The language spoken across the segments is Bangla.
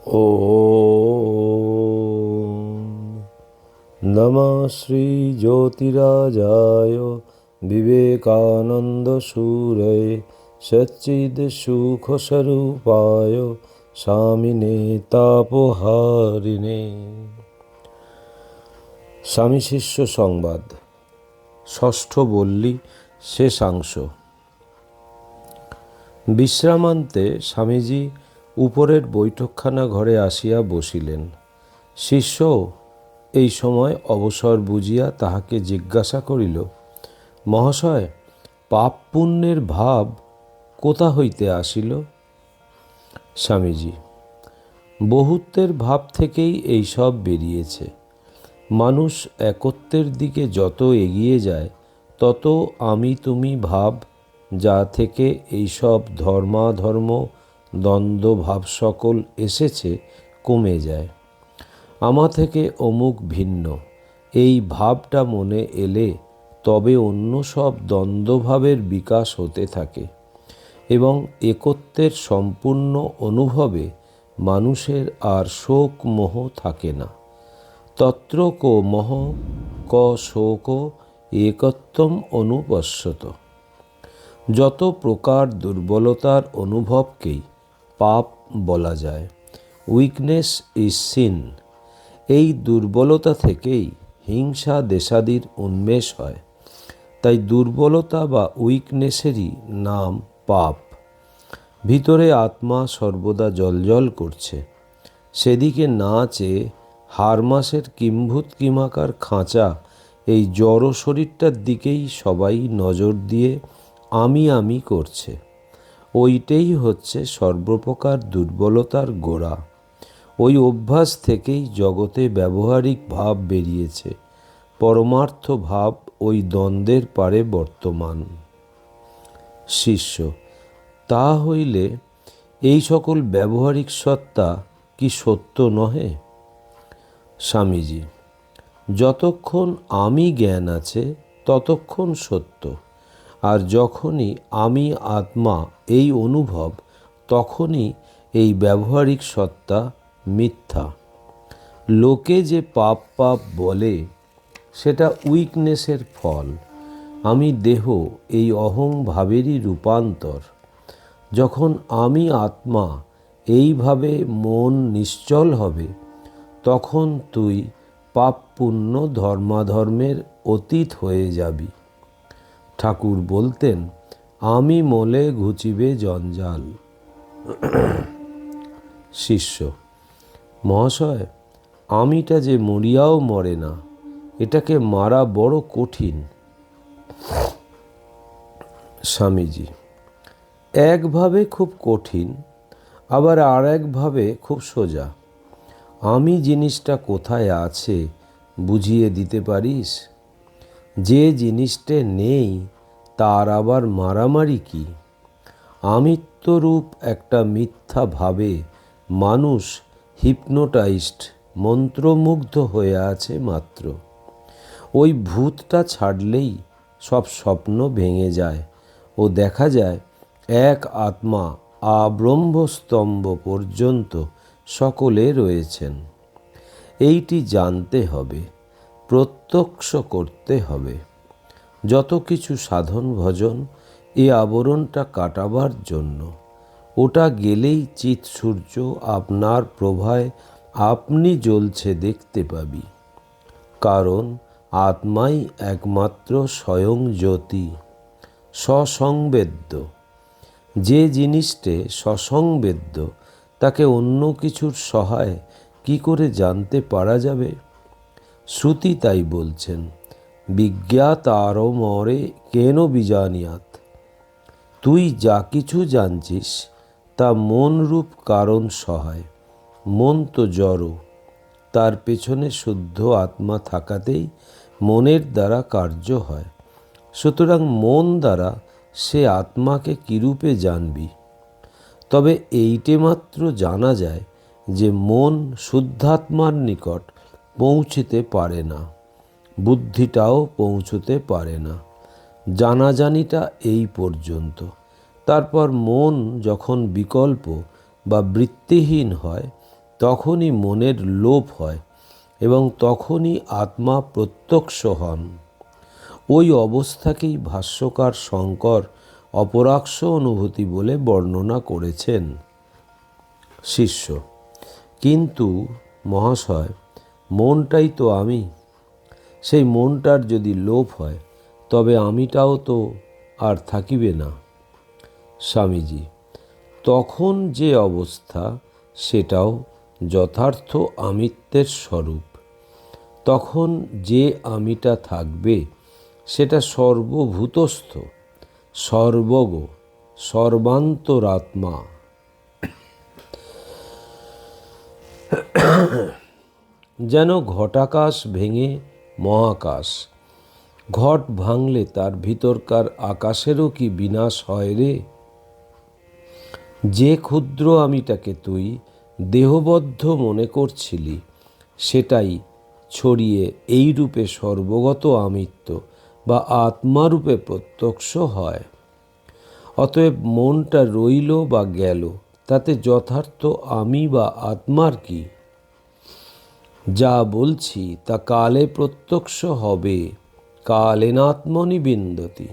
ॐ नमः श्रीज्योतिराजाय विवेकानन्दसूरये सच्चिदसुखस्वरूपाय स्वामिने तापहारिणे। স্বামী শিষ্য সংবাদ, ষষ্ঠ বল্লী, শেষাংশ। বিশ্রামান্তে স্বামীজি উপরের বৈঠকখানা ঘরে আসিয়া বসিলেন। শিষ্য এই সময় অবসর বুঝিয়া তাহাকে জিজ্ঞাসা করিল, মহাশয়, পাপ পুণ্যের ভাব কোথা হইতে আসিল? স্বামীজি, বহুত্বের ভাব থেকেই এই সব বেরিয়েছে। মানুষ একত্বের দিকে যত এগিয়ে যায় তত আমি তুমি ভাব, যা থেকে এইসব ধর্মাধর্ম দ্বন্দ্ব ভাব সকল এসেছে, কমে যায়। আমা থেকে অমুক ভিন্ন, এই ভাবটা মনে এলে তবে অন্য সব দ্বন্দ্বভাবের বিকাশ হতে থাকে এবং একত্বের সম্পূর্ণ অনুভবে মানুষের আর শোক মোহ থাকে না। তত্র কো মোহ ক শোক একত্বম অনুপশ্যত। যত প্রকার দুর্বলতার অনুভবকেই পাপ বলা যায়। Weakness is seen. এই দুর্বলতা থেকেই হিংসা দেশাদির উন্মেষ হয়। তাই দুর্বলতা বা উইকনেসেরই নাম পাপ। ভিতরে আত্মা সর্বদা জ্বলজ্বল করছে, সেদিকে না চেয়ে হারমাসের কিম্ভূত কিমাকার খাঁচা এই জড় শরীরটার দিকেই সবাই নজর দিয়ে আমি করছে। ওইটাই হচ্ছে সর্বপ্রকার দুর্বলতার গোড়া। ওই অভ্যাস থেকেই জগতে ব্যবহারিক ভাব বেরিয়েছে, পরমার্থ ভাব ওই দ্বন্দ্বের পারে বর্তমান। শিষ্য, তা হইলে এই সকল ব্যবহারিক সত্তা কি সত্য নহে? স্বামীজি, যতক্ষণ আমি জ্ঞান আছে ততক্ষণ সত্য, আর যখনই আমি আত্মা এই অনুভব, তখনই এই ব্যবহারিক সত্তা মিথ্যা। লোকে যে পাপ পাপ বলে, সেটা উইকনেসের ফল। আমি দেহ এই অহং ভাবেরই রূপান্তর। যখন আমি আত্মা এইভাবে মন নিশ্চল হবে, তখন তুই পাপ পুণ্য ধর্মাধর্মের অতীত হয়ে যাবি। ঠাকুর বলতেন, আমি মলে ঘুচিবে জঞ্জাল। শিষ্য, মহাশয়, আমিটা যে মরিয়াও মরে না, এটাকে মারা বড় কঠিন। স্বামীজি, একভাবে খুব কঠিন, আবার আর একভাবে খুব সোজা। আমি জিনিসটা কোথায় আছে বুঝিয়ে দিতে পারিস? যে জিনিসটা নেই তার আবার মারামারি কি? আমিত্বরূপ একটা মিথ্যা ভাবে মানুষ হিপনোটাইজড, মন্ত্রমুগ্ধ হয়ে আছে মাত্র। ওই ভূতটা ছাড়লেই সব স্বপ্ন ভেঙে যায় ও দেখা যায় এক আত্মা আব্রহ্মস্তম্ভ পর্যন্ত সকলে রয়েছেন। এইটি জানতে হবে, প্রত্যক্ষ করতে হবে। যত কিছু সাধন ভজন এ আবরণটা কাটাবার জন্য, ওটা গেলেই চিৎ সূর্য আপনার প্রভায় আপনি জ্বলছে দেখতে পাবি। কারণ আত্মাই একমাত্র স্বয়ং জ্যোতি, সসংবেদ্য। যে জিনিসটে সসংবেদ্য, তাকে অন্য কিছুর সহায় কি করে জানতে পারা যাবে? শ্রুতি তাই বলছেন, বিজ্ঞাত আরো মরে কেন বিজানিয়াত। তুই যা কিছু জানছিস তা মনরূপ কারণ সহায়। মন তো জড়, তার পেছনে শুদ্ধ আত্মা থাকাতেই মনের দ্বারা কার্য হয়। সুতরাং মন দ্বারা সে আত্মাকে কিরূপে জানবি? তবে এইটে মাত্র জানা যায় যে মন শুদ্ধাত্মার নিকট পৌঁছিতে পারে না, বুদ্ধিটাও পৌঁছতে পারে না। জানাজানিটা এই পর্যন্ত। তারপর মন যখন বিকল্প বা বৃত্তিহীন হয়, তখনই মনের লোপ হয় এবং তখনই আত্মা প্রত্যক্ষ হন। ওই অবস্থাকেই ভাষ্যকার শঙ্কর অপরাক্ষ অনুভূতি বলে বর্ণনা করেছেন। শিষ্য: কিন্তু মহাশয়, মনটাই তো আমি। সেই মনটার যদি লোপ হয় তবে আমিটাও তো আর থাকিবে না। স্বামীজি: তখন যে অবস্থা সেটাও যথার্থ আমিত্বের স্বরূপ। তখন যে আমিটা থাকবে সেটা সর্বভূতস্থ, সর্বগ, সর্বান্তরাত্মা। যেন ঘটাকাশ ভেঙে মহাকাশ। ঘট ভাঙলে তার ভিতরকার আকাশেরও কি বিনাশ হয় রে? যে ক্ষুদ্র আমিটাকে তুই দেহবদ্ধ মনে করছিলি সেটাই ছড়িয়ে এই রূপে সর্বগত আমিত্ব বা আত্মারূপে প্রত্যক্ষ হয়। অতএব মনটা রইল বা গেল, তাতে যথার্থ আমি বা আত্মার কি? যা বলছি তা কালে প্রত্যক্ষ হবে। কালেনাত্মনি বিন্দতি।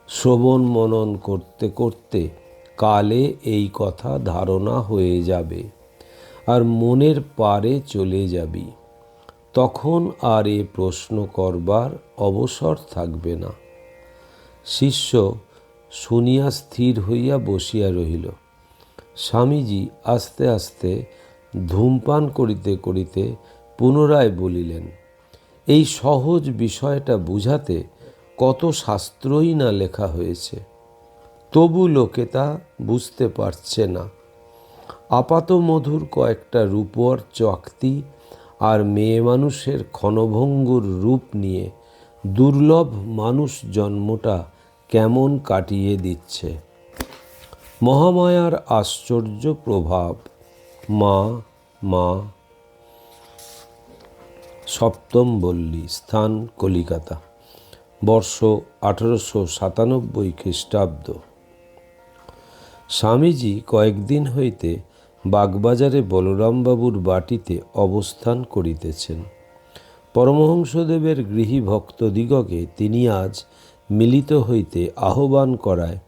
শ্রবণ মনন করতে করতে কালে এই কথা ধারণা হয়ে যাবে আর মনের পারে চলে যাবি। তখন আর এ প্রশ্ন করবার অবসর থাকবে না। শিষ্য শুনিয়া স্থির হইয়া বসিয়া রহিল। স্বামীজি আস্তে আস্তে ধূমপান করিতে করিতে পুনরায় বলিলেন, এই সহজ বিষয়টা বুঝাতে কত শাস্ত্রই না লেখা হয়েছে, তবু লোকে তা বুঝতে পারছে না। আপাত মধুর কয়েকটা রূপর চাকতি আর মেয়ে মানুষের ক্ষণভঙ্গুর রূপ নিয়ে দুর্লভ মানুষ জন্মটা কেমন কাটিয়ে দিচ্ছে। মহামায়ার আশ্চর্য প্রভাব। মা মা। সপ্তম বল্লী, স্থান কলিকাতা, বর্ষ 1897 খ্রিস্টাব্দ। স্বামীজি কয়েকদিন হইতে বাগবাজারে বলরামবাবুর বাটিতে অবস্থান করিতেছেন। পরমহংসদেবের গৃহী ভক্তদিগকে তিনি আজ মিলিত হইতে আহ্বান করায়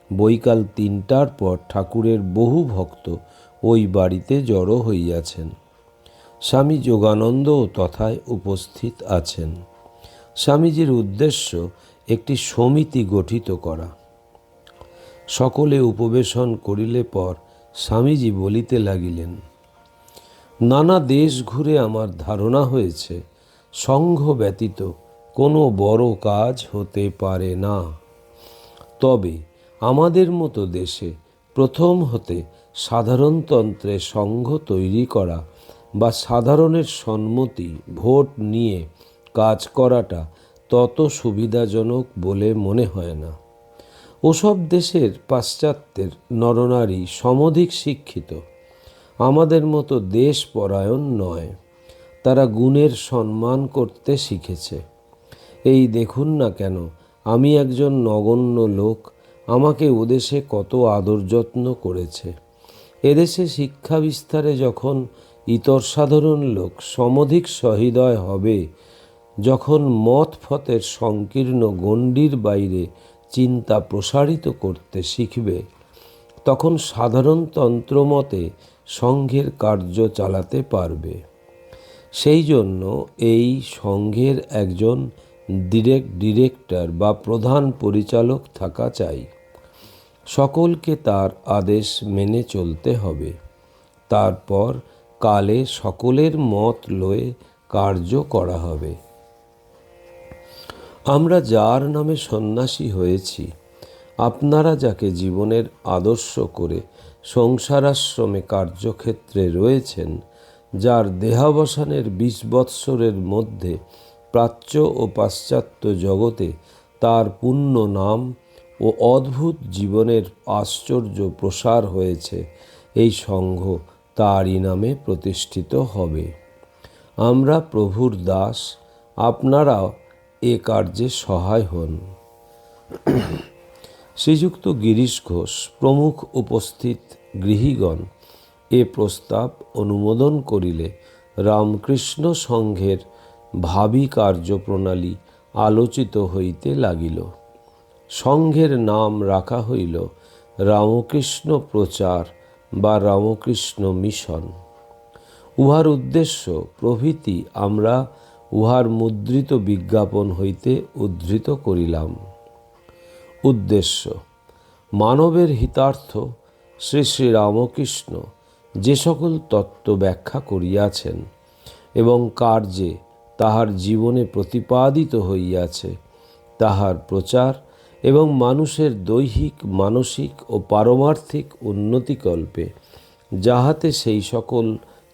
বৈকাল 3টার পর ঠাকুরের বহু ভক্ত ওই বাড়িতে জড়ো হইয়াছেন। স্বামী যোগানন্দও তথায় উপস্থিত আছেন। স্বামীজির উদ্দেশ্য একটি সমিতি গঠিত করা। সকলে উপবেশন করিলে পর স্বামীজি বলিতে লাগিলেন, নানা দেশ ঘুরে আমার ধারণা হয়েছে সংঘ ব্যতীত কোনো বড় কাজ হতে পারে না। তবে আমাদের মতো দেশে প্রথম হতে সাধারণতন্ত্রে সংঘ তৈরি করা বা সাধারণের সম্মতি ভোট নিয়ে কাজ করাটা তত সুবিধাজনক বলে মনে হয় না। ওসব দেশের পাশ্চাত্যের নরনারী সমধিক শিক্ষিত, আমাদের মতো দেশপরায়ণ নয়। তারা গুণের সম্মান করতে শিখেছে। এই দেখুন না কেন, আমি একজন নগণ্য লোক, আমাকে ওদেশে কত আদর যত্ন করেছে। এদেশে শিক্ষা বিস্তারে যখন ইতর সাধারণ লোক সমধিক সহৃদয় হবে, যখন মত ফতের সংকীর্ণ গণ্ডির বাইরে চিন্তা প্রসারিত করতে শিখবে, তখন সাধারণ তন্ত্রমতে সংঘের কার্য চালাতে পারবে। সেই জন্য এই সংঘের একজন ডিরেক্টর বা প্রধান পরিচালক থাকা চাই। সকলকে তার আদেশ মেনে চলতে হবে। তারপর কালে সকলের মত লয়ে কার্য করা হবে। আমরা যার নামে সন্ন্যাসী হয়েছি, আপনারা যাকে জীবনের আদর্শ করে সংসারাশ্রমে কার্যক্ষেত্রে রয়েছেন, যার দেহাবসানের 20 বৎসরের মধ্যে প্রাচ্য ও পাশ্চাত্য জগতে তার পুণ্য নাম ও অদ্ভুত জীবনের আশ্চর্য প্রসার হয়েছে, এই সংঘ তারই নামে প্রতিষ্ঠিত হবে। আমরা প্রভুর দাস, আপনারাও এ কার্যে সহায় হন। শ্রীযুক্ত গিরিশ ঘোষ প্রমুখ উপস্থিত গৃহীগণ এ প্রস্তাব অনুমোদন করিলে রামকৃষ্ণ সংঘের ভাবী কার্যপ্রণালী আলোচিত হইতে লাগিল। সংঘের নাম রাখা হইল রামকৃষ্ণ প্রচার বা রামকৃষ্ণ মিশন। উহার উদ্দেশ্য প্রভৃতি আমরা উহার মুদ্রিত বিজ্ঞাপন হইতে উদ্ধৃত করিলাম। উদ্দেশ্য: মানবের হিতার্থ শ্রী শ্রী রামকৃষ্ণ যে সকল তত্ত্ব ব্যাখ্যা করিয়াছেন এবং কার্যে তাহার জীবনে প্রতিপাদিত হইয়াছে, তাহার প্রচার এবং মানুষের দৈহিক, মানসিক ও পারমার্থিক উন্নতিকল্পে যাহাতে সেই সকল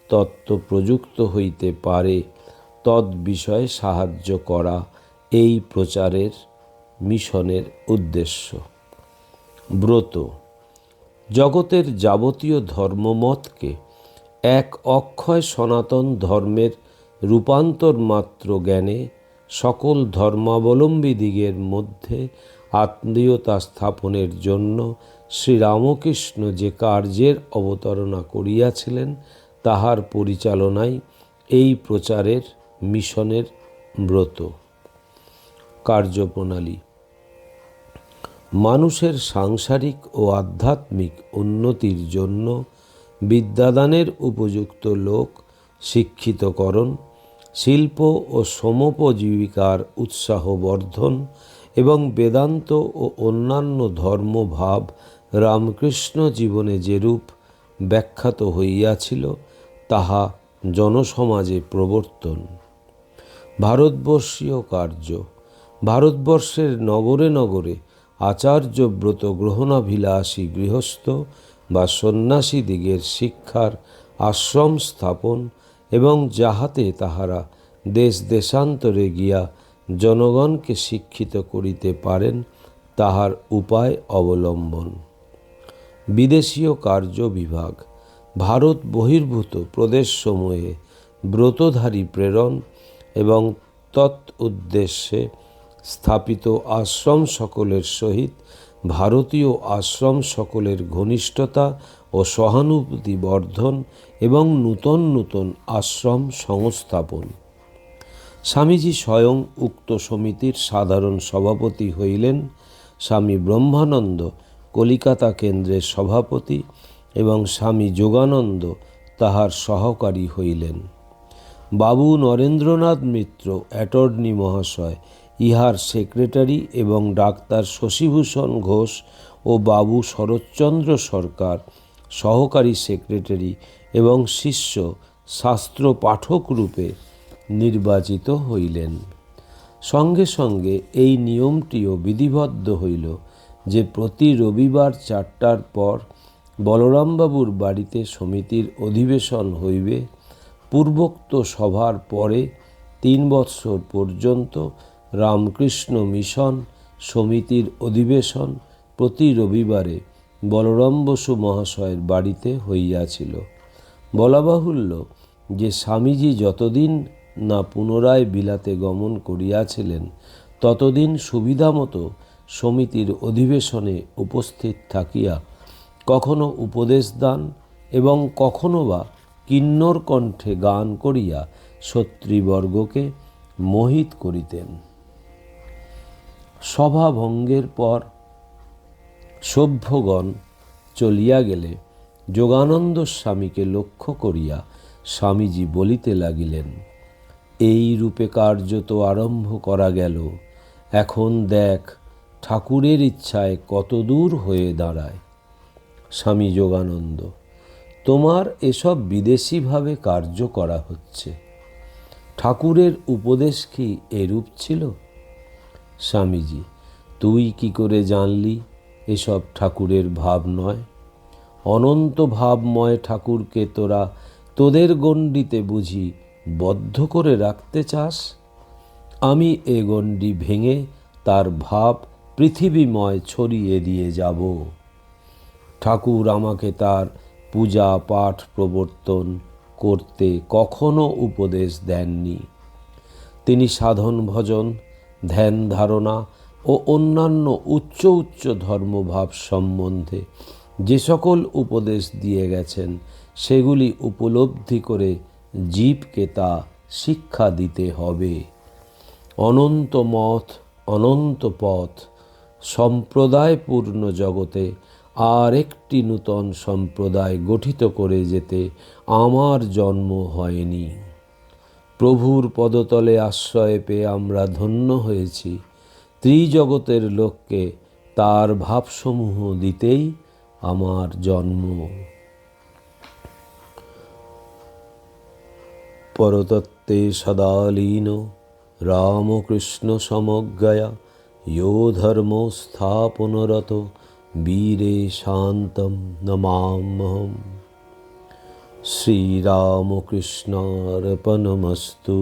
তত্ত্ব প্রযুক্ত হইতে পারে, তদ্বিষয়ে সাহায্য করা এই প্রচারের মিশনের উদ্দেশ্য। ব্রত: জগতের যাবতীয় ধর্মমতকে এক অক্ষয় সনাতন ধর্মের রূপান্তর মাত্র জ্ঞানে সকল ধর্মাবলম্বীদিগের মধ্যে আত্মীয়তা স্থাপনের জন্য শ্রীরামকৃষ্ণ যে কার্যের অবতারণা করিয়াছিলেন, তাহার পরিচালনায় এই প্রচারের মিশনের ব্রত। কার্যপ্রণালী: মানুষের সাংসারিক ও আধ্যাত্মিক উন্নতির জন্য বিদ্যাদানের উপযুক্ত লোক শিক্ষিতকরণ, শিল্প ও সমোপজীবিকার উৎসাহ বর্ধন এবং বেদান্ত ও অন্যান্য ধর্মভাব রামকৃষ্ণ জীবনে যেরূপ ব্যাখ্যাত হইয়াছিল, তাহা জনসমাজে প্রবর্তন। ভারতবর্ষীয় কার্য: ভারতবর্ষের নগরে নগরে আচার্যব্রত গ্রহণাভিলাষী গৃহস্থ বা সন্ন্যাসীদিগের শিক্ষার আশ্রম স্থাপন এবং যাহাতে তাহারা দেশ দেশান্তরে গিয়া জনগণকে শিক্ষিত করিতে পারেন, তাহার উপায় অবলম্বন। বিদেশীয় কার্য বিভাগ: ভারত বহির্ভূত প্রদেশসমূহে ব্রতধারী প্রেরণ এবং তৎ উদ্দেশ্যে স্থাপিত আশ্রম সকলের সহিত ভারতীয় আশ্রম সকলের ঘনিষ্ঠতা ও সহানুভূতি বর্ধন এবং নূতন নূতন আশ্রম সংস্থাপন। স্বামীজি স্বয়ং উক্ত সমিতির সাধারণ সভাপতি হইলেন। স্বামী ব্রহ্মানন্দ কলিকাতা কেন্দ্রের সভাপতি এবং স্বামী যোগানন্দ তাহার সহকারী হইলেন। বাবু নরেন্দ্রনাথ মিত্র অ্যাটর্নি মহাশয় ইহার সেক্রেটারি এবং ডাক্তার শশীভূষণ ঘোষ ও বাবু শরৎচন্দ্র সরকার সহকারী সেক্রেটারি এবং শিষ্য শাস্ত্র পাঠক রূপে নির্বাচিত হইলেন। সঙ্গে সঙ্গে এই নিয়মটিও বিধিবদ্ধ হইল যে প্রতি রবিবার 4টার পর বলরামবাবুর বাড়িতে সমিতির অধিবেশন হইবে। পূর্বোক্ত সভার পরে 3 বৎসর পর্যন্ত রামকৃষ্ণ মিশন সমিতির অধিবেশন প্রতি রবিবারে বলরাম বসু মহাশয়ের বাড়িতে হইয়াছিল। বলা বাহুল্য যে স্বামীজি যতদিন না পুনরায় বিলাতে গমন করিয়াছিলেন, ততদিন সুবিধামতো সমিতির অধিবেশনে উপস্থিত থাকিয়া কখনো উপদেশ দান এবং কখনো বা কিন্নর কণ্ঠে গান করিয়া সত্রীবর্গকে মোহিত করিতেন। সভা ভঙ্গের পর সভ্যগণ চলিয়া গেলে যোগানন্দ স্বামীকে লক্ষ্য করিয়া স্বামীজি বলিতে লাগিলেন, এই রূপে কার্য তো আরম্ভ করা গেল, এখন দেখ ঠাকুরের ইচ্ছায় কত দূর হয়ে দাঁড়ায়। স্বামী যোগানন্দ: তোমার এসব বিদেশিভাবে কার্য করা হচ্ছে, ঠাকুরের উপদেশ কি এরূপ ছিল? স্বামীজি: তুই কি করে জানলি এসব ঠাকুরের ভাব নয়? অনন্ত ভাবময় ঠাকুরকে তোরা তোদের গণ্ডিতে বুঝি বদ্ধ করে রাখতে চাস? আমি এ গণ্ডি ভেঙে তার ভাব পৃথিবীময় ছড়িয়ে দিয়ে যাব। ঠাকুর আমাকে তার পূজা পাঠ প্রবর্তন করতে কখনো উপদেশ দেননি। তিনি সাধন ভজন, ধ্যান ধারণা ও অন্যান্য উচ্চ উচ্চ ধর্মভাব সম্বন্ধে যে সকল উপদেশ দিয়ে গেছেন, সেগুলি উপলব্ধি করে জীবকে তা শিক্ষা দিতে হবে। অনন্ত মত, অনন্ত পথ, সম্প্রদায়পূর্ণ জগতে আর একটি নূতন সম্প্রদায় গঠিত করে যেতে আমার জন্ম হয়নি। প্রভুর পদতলে আশ্রয় পেয়ে আমরা ধন্য হয়েছি। ত্রিজগতের লোককে তার ভাবসমূহ দিতেই আমার জন্ম। পরতত্ত্বে সদা লীন রামকৃষ্ণ সমজ্ঞয়া ইয়ো ধর্ম স্থাপনরত বীরে শান্তম নমাম্যহম। শ্রীরামকৃষ্ণার্পণমস্তু।